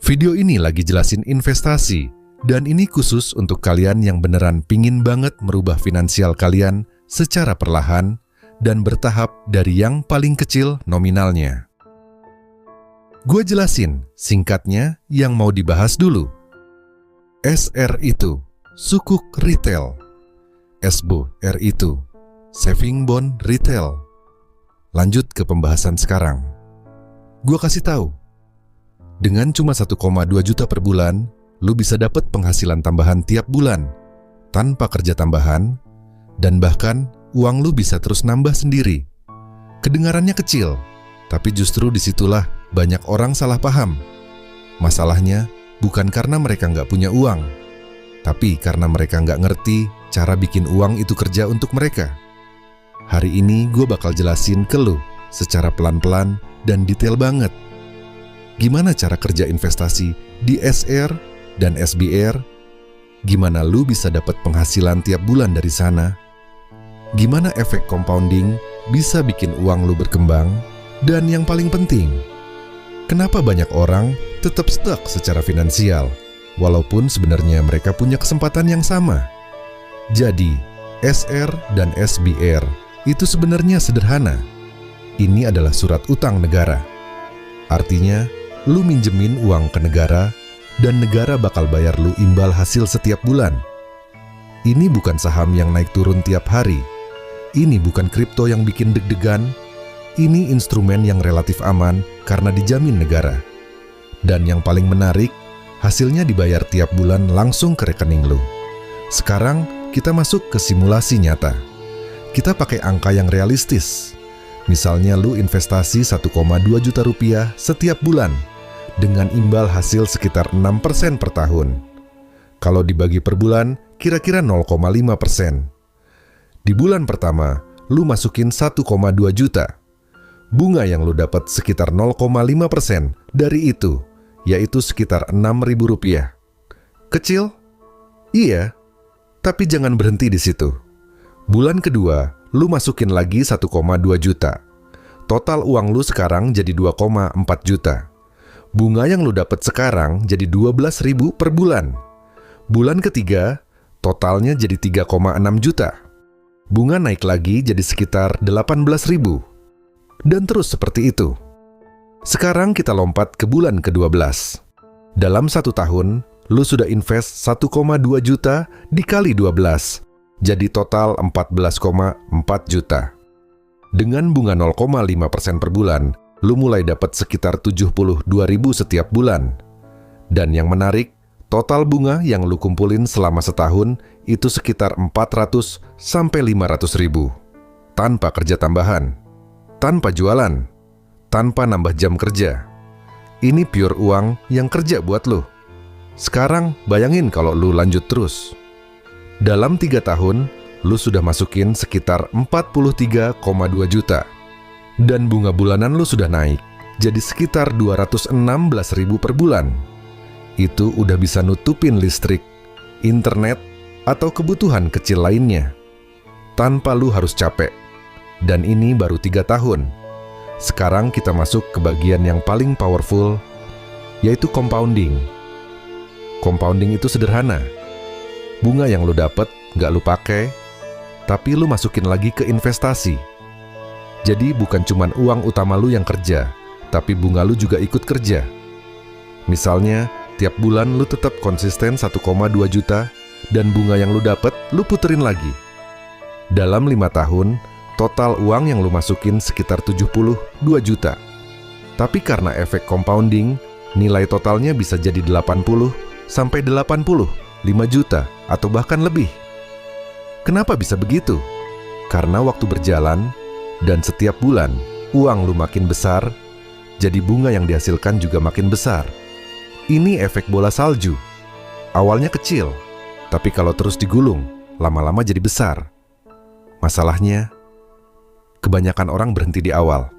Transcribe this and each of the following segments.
Video ini lagi jelasin investasi, dan ini khusus untuk kalian yang beneran pingin banget merubah finansial kalian secara perlahan dan bertahap dari yang paling kecil nominalnya. Gue jelasin singkatnya yang mau dibahas dulu. SR itu sukuk retail, SBO R itu saving bond retail. Lanjut ke pembahasan sekarang. Gue kasih tahu. Dengan cuma 1,2 juta per bulan, lu bisa dapat penghasilan tambahan tiap bulan, tanpa kerja tambahan, dan bahkan uang lu bisa terus nambah sendiri. Kedengarannya kecil, tapi justru disitulah banyak orang salah paham. Masalahnya bukan karena mereka nggak punya uang, tapi karena mereka nggak ngerti cara bikin uang itu kerja untuk mereka. Hari ini gue bakal jelasin ke lu secara pelan-pelan dan detail banget. Gimana cara kerja investasi di SR dan SBR? Gimana lu bisa dapat penghasilan tiap bulan dari sana? Gimana efek compounding bisa bikin uang lu berkembang? Dan yang paling penting, kenapa banyak orang tetap stuck secara finansial, walaupun sebenarnya mereka punya kesempatan yang sama? Jadi, SR dan SBR itu sebenarnya sederhana. Ini adalah surat utang negara. Artinya, lu minjemin uang ke negara, dan negara bakal bayar lu imbal hasil setiap bulan. Ini bukan saham yang naik turun tiap hari. Ini bukan kripto yang bikin deg-degan. Ini instrumen yang relatif aman karena dijamin negara. Dan yang paling menarik, hasilnya dibayar tiap bulan langsung ke rekening lu. Sekarang, kita masuk ke simulasi nyata. Kita pakai angka yang realistis. Misalnya lu investasi 1,2 juta rupiah setiap bulan, dengan imbal hasil sekitar 6% per tahun. Kalau dibagi per bulan, kira-kira 0,5%. Di bulan pertama, lu masukin 1,2 juta. Bunga yang lu dapat sekitar 0,5% dari itu, yaitu sekitar 6.000 rupiah. Kecil? Iya, tapi jangan berhenti di situ. Bulan kedua, lu masukin lagi 1,2 juta. Total uang lu sekarang jadi 2,4 juta. Bunga yang lu dapat sekarang jadi 12.000 per bulan. Bulan ketiga, totalnya jadi 3,6 juta. Bunga naik lagi jadi sekitar 18.000. Dan terus seperti itu. Sekarang kita lompat ke bulan ke-12. Dalam 1 tahun, lu sudah invest 1,2 juta dikali 12. Jadi total 14,4 juta. Dengan bunga 0,5% per bulan, lu mulai dapat sekitar 72.000 setiap bulan. Dan yang menarik, total bunga yang lu kumpulin selama setahun itu sekitar 400 sampai 500.000. Tanpa kerja tambahan, tanpa jualan, tanpa nambah jam kerja. Ini pure uang yang kerja buat lu. Sekarang bayangin kalau lu lanjut terus. Dalam 3 tahun, lu sudah masukin sekitar 43,2 juta. Dan bunga bulanan lu sudah naik, jadi sekitar 216.000 per bulan. Itu udah bisa nutupin listrik, internet, atau kebutuhan kecil lainnya. Tanpa lu harus capek. Dan ini baru 3 tahun. Sekarang kita masuk ke bagian yang paling powerful, yaitu compounding. Compounding itu sederhana. Bunga yang lu dapat nggak lu pakai, tapi lu masukin lagi ke investasi. Jadi bukan cuman uang utama lu yang kerja, tapi bunga lu juga ikut kerja. Misalnya, tiap bulan lu tetap konsisten 1,2 juta, dan bunga yang lu dapat lu puterin lagi. Dalam 5 tahun, total uang yang lu masukin sekitar 72 juta. Tapi karena efek compounding, nilai totalnya bisa jadi 80 sampai 85 juta atau bahkan lebih. Kenapa bisa begitu? Karena waktu berjalan, dan setiap bulan, uang lu makin besar, jadi bunga yang dihasilkan juga makin besar. Ini efek bola salju. Awalnya kecil, tapi kalau terus digulung, lama-lama jadi besar. Masalahnya, kebanyakan orang berhenti di awal.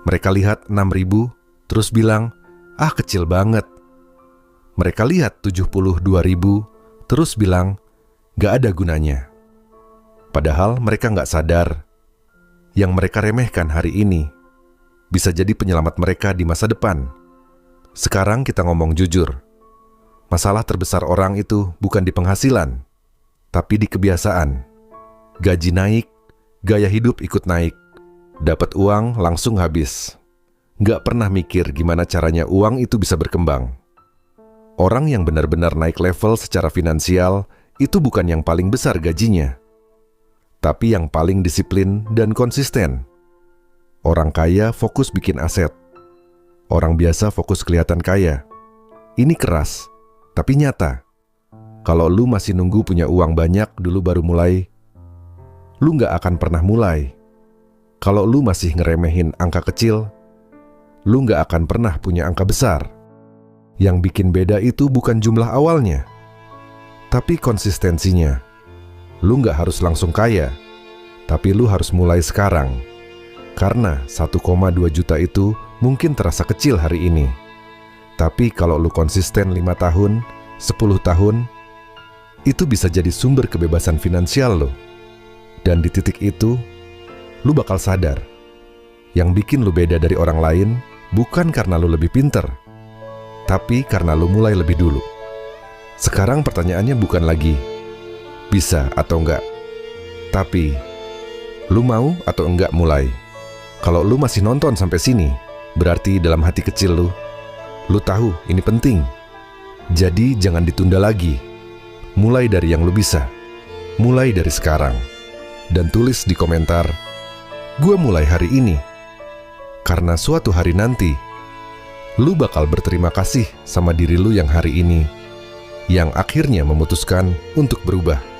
Mereka lihat 6.000, terus bilang, ah kecil banget. Mereka lihat 72.000, terus bilang, gak ada gunanya. Padahal mereka gak sadar, yang mereka remehkan hari ini bisa jadi penyelamat mereka di masa depan. Sekarang kita ngomong jujur. Masalah terbesar orang itu bukan di penghasilan, tapi di kebiasaan. Gaji naik, gaya hidup ikut naik. Dapat uang langsung habis. Nggak pernah mikir gimana caranya uang itu bisa berkembang. Orang yang benar-benar naik level secara finansial itu bukan yang paling besar gajinya, tapi yang paling disiplin dan konsisten. Orang kaya fokus bikin aset. Orang biasa fokus kelihatan kaya. Ini keras, tapi nyata. Kalau lu masih nunggu punya uang banyak dulu baru mulai, lu nggak akan pernah mulai. Kalau lu masih ngeremehin angka kecil, lu nggak akan pernah punya angka besar. Yang bikin beda itu bukan jumlah awalnya, tapi konsistensinya. Lu nggak harus langsung kaya, tapi lu harus mulai sekarang. Karena 1,2 juta itu mungkin terasa kecil hari ini. Tapi kalau lu konsisten 5 tahun, 10 tahun, itu bisa jadi sumber kebebasan finansial lo. Dan di titik itu, lu bakal sadar, yang bikin lu beda dari orang lain bukan karena lu lebih pinter, tapi karena lu mulai lebih dulu. Sekarang pertanyaannya bukan lagi bisa atau enggak, tapi lu mau atau enggak mulai. Kalau lu masih nonton sampai sini, berarti dalam hati kecil lu tahu ini penting. Jadi jangan ditunda lagi. Mulai dari yang lu bisa. Mulai dari sekarang. Dan tulis di komentar, "Gua mulai hari ini." Karena suatu hari nanti, lu bakal berterima kasih sama diri lu yang hari ini, yang akhirnya memutuskan untuk berubah.